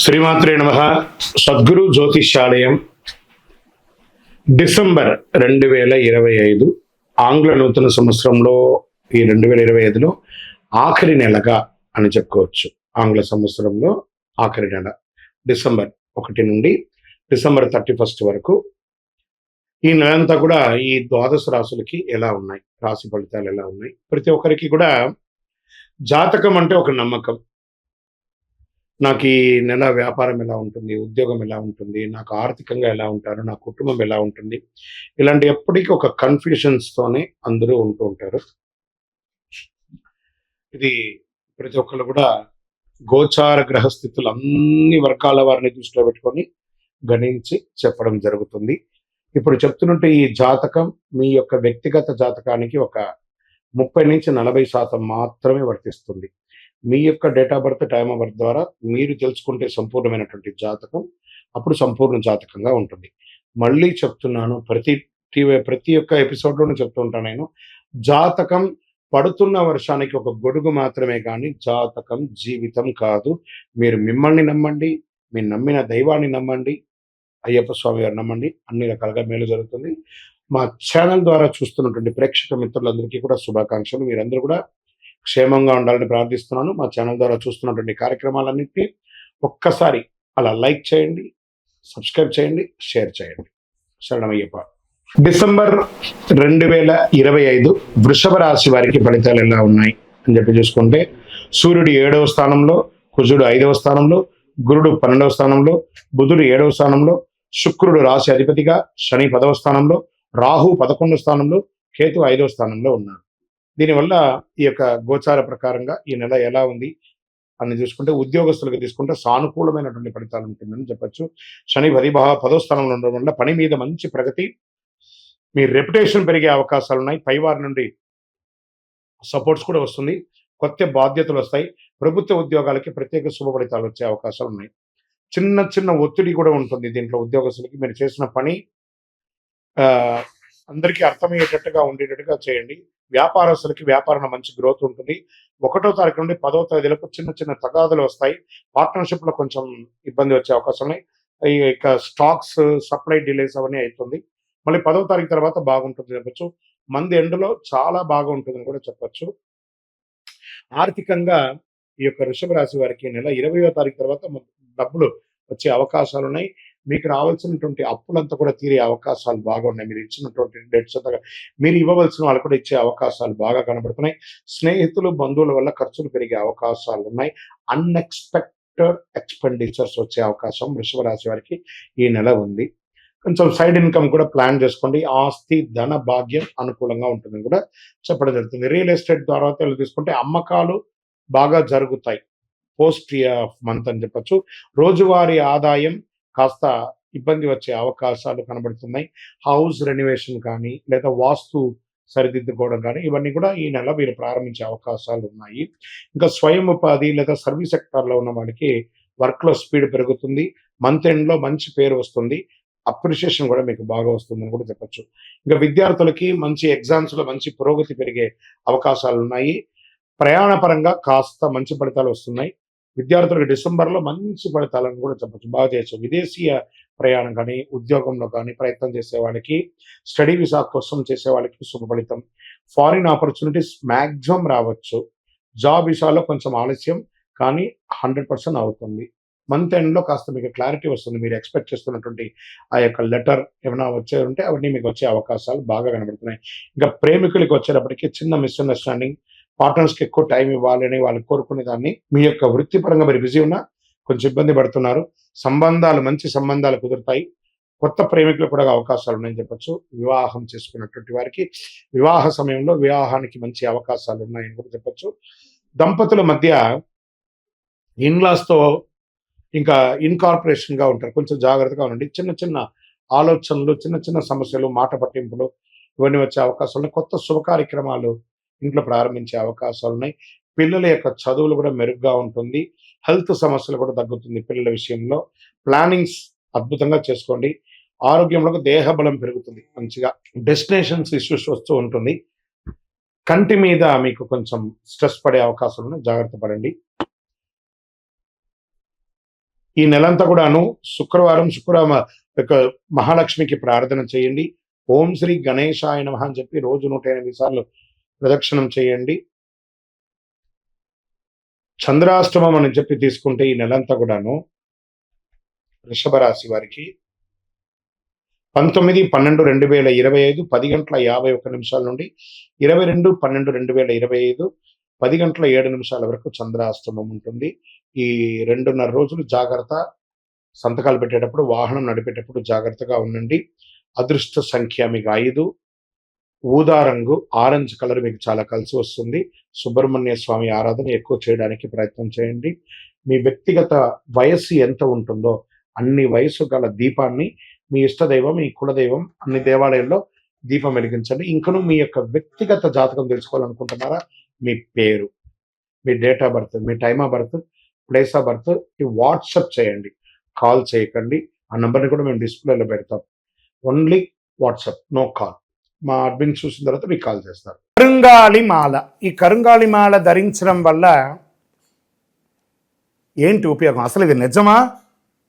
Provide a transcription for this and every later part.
శ్రీమాత్రే నమః. సద్గురు జ్యోతిష్యాలయం డిసెంబర్ 2025 ఆంగ్ల నూతన సంవత్సరంలో ఈ 2025లో ఆఖరి నెలగా అని చెప్పుకోవచ్చు. ఆంగ్ల సంవత్సరంలో ఆఖరి నెల డిసెంబర్ 1 నుండి డిసెంబర్ 31 వరకు ఈ నెలంతా కూడా ఈ ద్వాదశ రాశులకి ఎలా ఉన్నాయి, రాశి ఫలితాలు ఎలా ఉన్నాయి, ప్రతి ఒక్కరికి కూడా జాతకం అంటే ఒక నమ్మకం. నాకు ఈ నెల వ్యాపారం ఎలా ఉంటుంది, ఉద్యోగం ఎలా ఉంటుంది, నాకు ఆర్థికంగా ఎలా ఉంటారు, నా కుటుంబం ఎలా ఉంటుంది, ఇలాంటి ఎప్పటికీ ఒక కన్ఫ్యూషన్స్తోనే అందరూ ఉంటూ ఉంటారు. ఇది ప్రతి ఒక్కరు కూడా గోచార గ్రహస్థితులు అన్ని వర్గాల వారిని దృష్టిలో పెట్టుకొని గణించి చెప్పడం జరుగుతుంది. ఇప్పుడు చెప్తున్నట్టు ఈ జాతకం మీ యొక్క వ్యక్తిగత జాతకానికి ఒక 30 నుంచి 40% మాత్రమే వర్తిస్తుంది. మీ యొక్క date of birth, time of birth ద్వారా మీరు తెలుసుకుంటే సంపూర్ణమైనటువంటి జాతకం అప్పుడు సంపూర్ణ జాతకంగా ఉంటుంది. మళ్ళీ చెప్తున్నాను, ప్రతి ఒక్క ఎపిసోడ్లోనూ చెప్తూ ఉంటాను నేను, జాతకం పడుతున్న వర్షానికి ఒక గొడుగు మాత్రమే కానీ జాతకం జీవితం కాదు. మీరు మిమ్మల్ని నమ్మండి, మీరు నమ్మిన దైవాన్ని నమ్మండి, అయ్యప్ప స్వామి గారు నమ్మండి, అన్ని రకాలుగా మేలు జరుగుతుంది. మా ఛానల్ ద్వారా చూస్తున్నటువంటి ప్రేక్షక మిత్రులందరికీ కూడా శుభాకాంక్షలు. మీరందరూ కూడా క్షేమంగా ఉండాలని ప్రార్థిస్తున్నాను. మా ఛానల్ ద్వారా చూస్తున్నటువంటి కార్యక్రమాలన్నింటినీ ఒక్కసారి అలా లైక్ చేయండి, సబ్స్క్రైబ్ చేయండి, షేర్ చేయండి. శరణమయ్యప్ప. డిసెంబర్ 2025 వృషభ రాశి వారికి ఫలితాలు ఎలా ఉన్నాయి అని చెప్పి చూసుకుంటే, సూర్యుడు 7వ స్థానంలో, కుజుడు 5వ స్థానంలో, గురుడు 12వ స్థానంలో, బుధుడు 7వ స్థానంలో, శుక్రుడు రాశి అధిపతిగా, శని 10వ స్థానంలో, రాహు 11వ స్థానంలో, కేతు 5వ స్థానంలో ఉన్నారు. దీనివల్ల ఈ యొక్క గోచార ప్రకారంగా ఈ నెల ఎలా ఉంది అని చూసుకుంటే, ఉద్యోగస్తులకు తీసుకుంటే సానుకూలమైనటువంటి ఫలితాలు ఉంటుందని చెప్పచ్చు. శని 10వ స్థానంలో ఉండడం వల్ల పని మీద మంచి ప్రగతి, మీ రెప్యుటేషన్ పెరిగే అవకాశాలు ఉన్నాయి. పైవారి నుండి సపోర్ట్స్ కూడా వస్తుంది, కొత్త బాధ్యతలు వస్తాయి. ప్రభుత్వ ఉద్యోగాలకి ప్రత్యేక శుభ ఫలితాలు వచ్చే అవకాశాలు ఉన్నాయి. చిన్న చిన్న ఒత్తిడి కూడా ఉంటుంది దీంట్లో. ఉద్యోగస్తులకి మీరు చేసిన పని అందరికీ అర్థమయ్యేటట్టుగా ఉండేటట్టుగా చేయండి. వ్యాపారస్తులకి వ్యాపారంలో మంచి గ్రోత్ ఉంటుంది. 1వ తారీఖు నుండి 10వ తేదీలకు చిన్న చిన్న తగాదులు వస్తాయి. పార్ట్నర్షిప్ లో కొంచెం ఇబ్బంది వచ్చే అవకాశం ఉన్నాయి. ఇక స్టాక్స్ సప్లై డిలేస్ అవన్నీ అవుతుంది. మళ్ళీ 10వ తారీఖు తర్వాత బాగుంటుంది చెప్పచ్చు. మంది ఎండ్లో చాలా బాగా ఉంటుందని కూడా చెప్పచ్చు. ఆర్థికంగా ఈ యొక్క వృషభ రాశి వారికి నెల 20వ తారీఖు తర్వాత డబ్బులు వచ్చే అవకాశాలు ఉన్నాయి. మీకు రావాల్సినటువంటి అప్పులంతా కూడా తీరే అవకాశాలు బాగా ఉన్నాయి. మీరు ఇచ్చినటువంటి డెట్స్ అంతా మీరు ఇవ్వవలసిన వాళ్ళు కూడా ఇచ్చే అవకాశాలు బాగా కనబడుతున్నాయి. స్నేహితులు, బంధువుల వల్ల ఖర్చులు పెరిగే అవకాశాలు ఉన్నాయి. అన్ఎక్స్పెక్టెడ్ ఎక్స్పెండిచర్స్ వచ్చే అవకాశం వృషభ రాశి వారికి ఈ నెల ఉంది. కొంచెం సైడ్ ఇన్కమ్ కూడా ప్లాన్ చేసుకోండి. ఆస్తి, ధన భాగ్యం అనుకూలంగా ఉంటుందని కూడా చెప్పడం జరుగుతుంది. రియల్ ఎస్టేట్ ద్వారా తీసుకుంటే అమ్మకాలు బాగా జరుగుతాయి. పోస్ట్ ఆఫ్ మంత్ అని చెప్పచ్చు. రోజువారీ ఆదాయం కాస్త ఇబ్బంది వచ్చే అవకాశాలు కనబడుతున్నాయి. హౌస్ రెనోవేషన్ కానీ లేదా వాస్తు సరిదిద్దుకోవడం కానీ ఇవన్నీ కూడా ఈ నెల మీరు ప్రారంభించే అవకాశాలు ఉన్నాయి. ఇంకా స్వయం ఉపాధి లేదా సర్వీస్ సెక్టార్లో ఉన్న వాళ్ళకి వర్క్లో స్పీడ్ పెరుగుతుంది. మంత్ ఎండ్లో మంచి పేరు వస్తుంది. అప్రిషియేషన్ కూడా మీకు బాగా వస్తుందని కూడా చెప్పచ్చు. ఇంకా విద్యార్థులకి మంచి ఎగ్జామ్స్లో మంచి పురోగతి పెరిగే అవకాశాలు ఉన్నాయి. ప్రయాణ పరంగా కాస్త మంచి ఫలితాలు వస్తున్నాయి. విద్యార్థులకు డిసెంబర్లో మంచి ఫలితాలను కూడా చెప్పచ్చు, బాగా చేయొచ్చు. విదేశీయ ప్రయాణం కానీ, ఉద్యోగంలో కానీ ప్రయత్నం చేసే వాళ్ళకి, స్టడీ వీసా కోసం చేసే వాళ్ళకి శుభ ఫలితం. ఫారిన్ ఆపర్చునిటీస్ మ్యాక్సిమం రావచ్చు. జాబ్ వీసాలో కొంచెం ఆలస్యం కానీ 100% అవుతుంది. మంత్ ఎండ్లో కాస్త మీకు క్లారిటీ వస్తుంది. మీరు ఎక్స్పెక్ట్ చేస్తున్నటువంటి ఆ యొక్క లెటర్ ఏమైనా వచ్చే ఉంటే అవన్నీ మీకు వచ్చే అవకాశాలు బాగా కనబడుతున్నాయి. ఇంకా ప్రేమికులకి వచ్చేటప్పటికి చిన్న మిస్అండర్స్టాండింగ్, పార్ట్నర్స్కి ఎక్కువ టైం ఇవ్వాలని వాళ్ళు కోరుకునే దాన్ని, మీ యొక్క వృత్తిపరంగా మీరు బిజీ ఉన్నా కొంచెం ఇబ్బంది పడుతున్నారు. మంచి సంబంధాలు కుదురుతాయి. కొత్త ప్రేమికులు కూడా అవకాశాలు ఉన్నాయని చెప్పచ్చు. వివాహం చేసుకున్నటువంటి వారికి వివాహ సమయంలో వివాహానికి మంచి అవకాశాలు ఉన్నాయని కూడా చెప్పచ్చు. దంపతుల మధ్య ఇన్లాస్తో ఇంకా ఇన్కార్పొరేషన్గా ఉంటారు, కొంచెం జాగ్రత్తగా ఉండండి. చిన్న చిన్న ఆలోచనలు, చిన్న చిన్న సమస్యలు, మాట పట్టింపులు ఇవన్నీ వచ్చే అవకాశాలు ఉన్నాయి. కొత్త శుభ కార్యక్రమాలు ఇంట్లో ప్రారంభించే అవకాశాలు ఉన్నాయి. పిల్లల యొక్క చదువులు కూడా మెరుగ్గా ఉంటుంది. హెల్త్ సమస్యలు కూడా తగ్గుతుంది. పిల్లల విషయంలో ప్లానింగ్స్ అద్భుతంగా చేసుకోండి. ఆరోగ్యంలో దేహ బలం పెరుగుతుంది. మంచిగా డెస్టినేషన్స్ ఇష్యూస్ వస్తూ ఉంటుంది. కంటి మీద మీకు కొంచెం స్ట్రెస్ పడే అవకాశాలు ఉన్నాయి, జాగ్రత్త పడండి. ఈ నెలంతా కూడాను శుక్రవారం యొక్క మహాలక్ష్మికి ప్రార్థన చేయండి. ఓం శ్రీ గణేశాయ నమః అని చెప్పి రోజు 108 సార్లు ప్రదక్షిణం చేయండి. చంద్రాష్టమం అని చెప్పి తీసుకుంటే ఈ నెలంతా కూడాను వృషభ రాశి వారికి 19/12/2025 10:51 నుండి 22/12/2025 10:07 వరకు చంద్రాష్టమం ఉంటుంది. ఈ 2.5 రోజులు జాగ్రత్త. సంతకాలు పెట్టేటప్పుడు, వాహనం నడిపేటప్పుడు జాగ్రత్తగా ఉండండి. అదృష్ట సంఖ్య మీకు 5. ఊదా రంగు ఆరెంజ్ కలర్ మీకు చాలా కలిసి వస్తుంది. సుబ్రహ్మణ్య స్వామి ఆరాధన ఎక్కువ చేయడానికి ప్రయత్నం చేయండి. మీ వ్యక్తిగత వయస్సు ఎంత ఉంటుందో అన్ని వయసు గల దీపాన్ని మీ ఇష్టదైవం, మీ కులదైవం అన్ని దేవాలయాల్లో దీపం వెలిగించండి. ఇంకను మీ యొక్క వ్యక్తిగత జాతకం తెలుసుకోవాలనుకుంటున్నారా? మీ పేరు, మీ డేట్ ఆఫ్ బర్త్, మీ time of birth, place of birth WhatsApp చేయండి. కాల్ చేయకండి. ఆ నెంబర్ని కూడా మేము డిస్ప్లేలో పెడతాం. Only WhatsApp, no call. మా అడ్మిన్ చూసిన తర్వాత మీకు కాల్ చేస్తారు. కరుంగాళి మాల. ఈ కరుంగాళి మాల ధరించడం వల్ల ఏంటి ఉపయోగం? అసలు ఇది నిజమా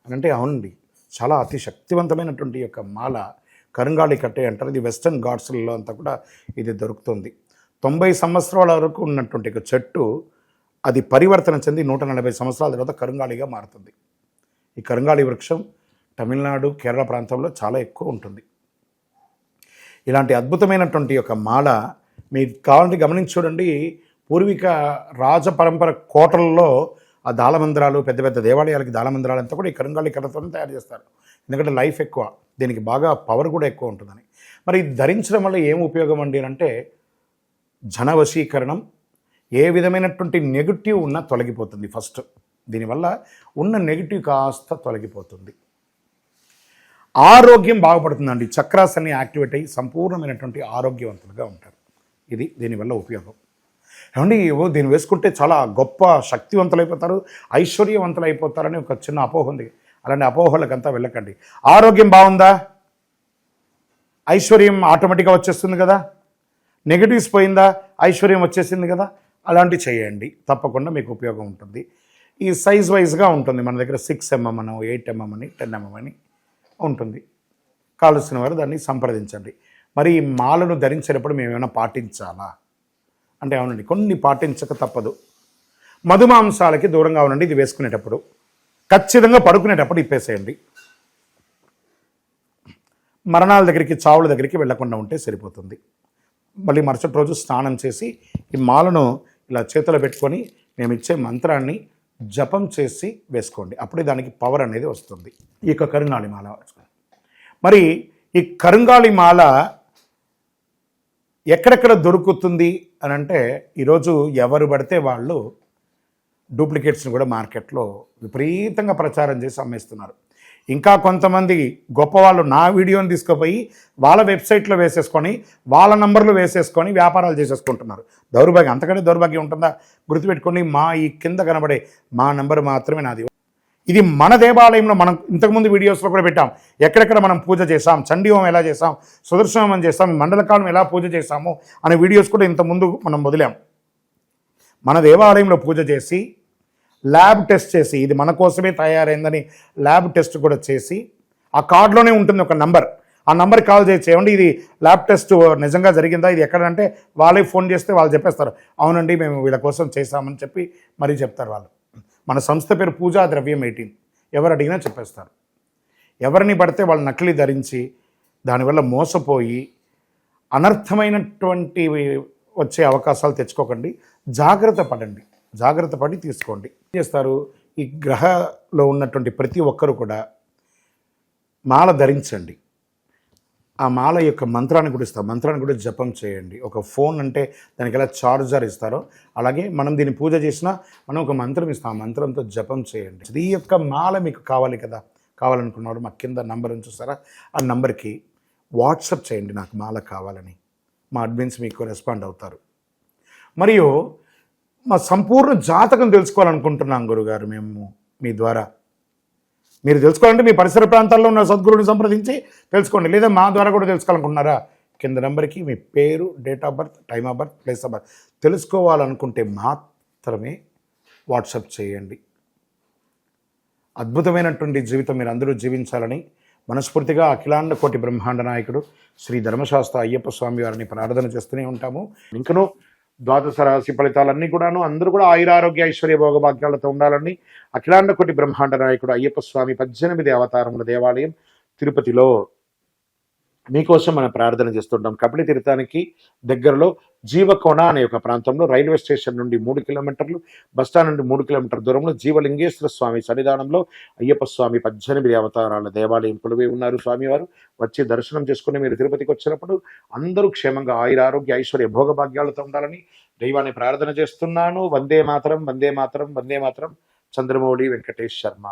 అని అంటే అవునండి, చాలా అతి శక్తివంతమైనటువంటి యొక్క మాల కరుంగాళి కట్టే అంటారు. ఇది వెస్టర్న్ ఘాట్స్లలో అంతా కూడా ఇది దొరుకుతుంది. 90 సంవత్సరాల వరకు ఉన్నటువంటి ఒక చెట్టు అది పరివర్తన చెంది 140 సంవత్సరాల తర్వాత కరుంగాళిగా మారుతుంది. ఈ కరుంగాళి వృక్షం తమిళనాడు, కేరళ ప్రాంతంలో చాలా ఎక్కువ ఉంటుంది. ఇలాంటి అద్భుతమైనటువంటి యొక్క మాల మీకు కావాలంటే గమనించి చూడండి. పూర్వీక రాజ పరంపర కోటలలో ఆ దాళమందిరాలు, పెద్ద పెద్ద దేవాలయాలకి దాళమందిరాలు అంతా కూడా ఈ కరుంగాళి కర్రతో తయారు చేస్తారు. ఎందుకంటే లైఫ్ ఎక్కువ, దీనికి బాగా పవర్ కూడా ఎక్కువ ఉంటుందని. మరి ఇది ధరించడం వల్ల ఏం ఉపయోగం అండి అంటే జనవశీకరణం, ఏ విధమైనటువంటి నెగిటివ్ ఉన్నా తొలగిపోతుంది. ఫస్ట్ దీనివల్ల ఉన్న నెగిటివ్ కాస్త తొలగిపోతుంది. ఆరోగ్యం బాగుపడుతుందండి. చక్రాస్ అన్ని యాక్టివేట్ అయ్యి సంపూర్ణమైనటువంటి ఆరోగ్యవంతులుగా ఉంటారు. ఇది దీనివల్ల ఉపయోగం. ఏమండి, దీన్ని వేసుకుంటే చాలా గొప్ప శక్తివంతులు అయిపోతారు, ఐశ్వర్యవంతులు అయిపోతారని ఒక చిన్న అపోహ ఉంది. అలాంటి అపోహలకంతా వెళ్ళకండి. ఆరోగ్యం బాగుందా, ఐశ్వర్యం ఆటోమేటిక్గా వచ్చేస్తుంది కదా. నెగిటివ్స్ పోయిందా, ఐశ్వర్యం వచ్చేసింది కదా. అలాంటివి చేయండి, తప్పకుండా మీకు ఉపయోగం ఉంటుంది. ఈ సైజ్ వైజ్గా ఉంటుంది. మన దగ్గర 6 mm అని, 8 mm అని, 10 mm అని ఉంటుంది. కావలసిన వారు దాన్ని సంప్రదించండి. మరి ఈ మాలను ధరించేటప్పుడు మేము ఏమైనా పాటించాలా అంటే అవునండి, కొన్ని పాటించక తప్పదు. మధుమాంసాలకి దూరంగా ఉండండి. ఇది వేసుకునేటప్పుడు ఖచ్చితంగా పడుకునేటప్పుడు ఇప్పేసేయండి. మరణాల దగ్గరికి, చావుల దగ్గరికి వెళ్లకుండా ఉంటే సరిపోతుంది. మళ్ళీ మరుసటి రోజు స్నానం చేసి ఈ మాలను ఇలా చేతిలో పెట్టుకొని మేము ఇచ్చే మంత్రాన్ని జపం చేసి వేసుకోండి. అప్పుడే దానికి పవర్ అనేది వస్తుంది. ఈ యొక్క కరుంగాళి మాల. మరి ఈ కరుంగాళి మాల ఎక్కడెక్కడ దొరుకుతుంది అని అంటే ఈరోజు ఎవరు పడితే వాళ్ళు డూప్లికేట్స్ని కూడా మార్కెట్లో విపరీతంగా ప్రచారం చేసి అమ్మేస్తున్నారు. ఇంకా కొంతమంది గొప్పవాళ్ళు నా వీడియోని తీసుకుపోయి వాళ్ళ వెబ్సైట్లో వేసేసుకొని, వాళ్ళ నంబర్లు వేసేసుకొని వ్యాపారాలు చేసేసుకుంటున్నారు. దౌర్భాగ్యం, అంతకంటే దౌర్భాగ్యం ఉంటుందా? గుర్తుపెట్టుకొని మా ఈ కింద కనబడే మా నెంబర్ మాత్రమే నాది. ఇది మన దేవాలయంలో మనం ఇంతకుముందు వీడియోస్లో కూడా పెట్టాం. ఎక్కడెక్కడ మనం పూజ చేసాం, చండీహోమం ఎలా చేసాం, సుదర్శనం చేస్తాం, మండలకాలం ఎలా పూజ చేసాము అనే వీడియోస్ కూడా ఇంతకుముందు మనం వదిలాం. మన దేవాలయంలో పూజ చేసి ల్యాబ్ టెస్ట్ చేసి, ఇది మన కోసమే తయారైందని ల్యాబ్ టెస్ట్ కూడా చేసి, ఆ కార్డులోనే ఉంటుంది ఒక నంబర్. ఆ నంబర్కి కాల్ చేయండి, ఇది ల్యాబ్ టెస్ట్ నిజంగా జరిగిందా, ఇది ఎక్కడంటే వాళ్ళే ఫోన్ చేస్తే వాళ్ళు చెప్పేస్తారు, అవునండి మేము వీళ్ళ కోసం చేశామని చెప్పి మరీ చెప్తారు వాళ్ళు. మన సంస్థ పేరు పూజా ద్రవ్యం 18. ఎవరు అడిగినా చెప్పేస్తారు. ఎవరిని పడితే వాళ్ళు నకిలీ ధరించి దానివల్ల మోసపోయి అనర్థమైనటువంటి వచ్చే అవకాశాలు తెచ్చుకోకండి. జాగ్రత్త పడండి, జాగ్రత్త పడి తీసుకోండి. ఏం చేస్తారు, ఈ గ్రహలో ఉన్నటువంటి ప్రతి ఒక్కరు కూడా మాల ధరించండి. ఆ మాల యొక్క మంత్రాన్ని కూడా ఇస్తారు, మంత్రాన్ని కూడా జపం చేయండి. ఒక ఫోన్ అంటే దానికి ఎలా చార్జర్ ఇస్తారో అలాగే మనం దీన్ని పూజ చేసినా మనం ఒక మంత్రం ఇస్తాం, ఆ మంత్రంతో జపం చేయండి. ఈ యొక్క మాల మీకు కావాలి కదా, కావాలనుకున్నవాడు మా కింద నంబర్ చూస్తారా, ఆ నంబర్కి వాట్సాప్ చేయండి నాకు మాల కావాలని. మా అడ్మిన్స్ మీకు రెస్పాండ్ అవుతారు. మరియు మా సంపూర్ణ జాతకం తెలుసుకోవాలనుకుంటున్నాం గురుగారు మేము మీ ద్వారా. మీరు తెలుసుకోవాలంటే మీ పరిసర ప్రాంతాల్లో ఉన్న సద్గురుని సంప్రదించి తెలుసుకోండి, లేదా మా ద్వారా కూడా తెలుసుకోవాలనుకుంటున్నారా, కింద నెంబర్కి మీ పేరు, date of birth, time of birth, place of birth తెలుసుకోవాలనుకుంటే మాత్రమే వాట్సాప్ చేయండి. అద్భుతమైనటువంటి జీవితం మీరు అందరూ జీవించాలని మనస్ఫూర్తిగా అఖిలాండ కోటి బ్రహ్మాండ నాయకుడు శ్రీ ధర్మశాస్త్ర అయ్యప్ప స్వామి వారిని ప్రార్థన చేస్తూనే ఉంటాము. ఇంకనూ ద్వాదశ రాశి ఫలితాలన్నీ కూడాను అందరూ కూడా ఆయురారోగ్య ఐశ్వర్య భోగభాగ్యాలతో ఉండాలని అఖిలాండ కోటి బ్రహ్మాండ నాయకుడు అయ్యప్ప స్వామి 18 అవతారముల దేవాలయం తిరుపతిలో మీకోసం మనం ప్రార్థన చేస్తుంటాం. కపిలి తీర్థానికి దగ్గరలో జీవకోణ అనే ఒక ప్రాంతంలో రైల్వే స్టేషన్ నుండి 3 కిలోమీటర్లు, బస్టాండ్ నుండి 3 కిలోమీటర్ దూరంలో జీవలింగేశ్వర స్వామి సన్నిధానంలో అయ్యప్ప స్వామి 18 అవతారాల దేవాలయం కొలువై ఉన్నారు. స్వామివారు వచ్చి దర్శనం చేసుకుని మీరు తిరుపతికి వచ్చినప్పుడు అందరూ క్షేమంగా ఆయురారోగ్య ఐశ్వర్య భోగభాగ్యాలతో ఉండాలని దైవాన్ని ప్రార్థన చేస్తున్నాను. వందే మాతరం, వందే మాతరం, వందే మాతరం. చంద్రమౌళి వెంకటేష్ శర్మ.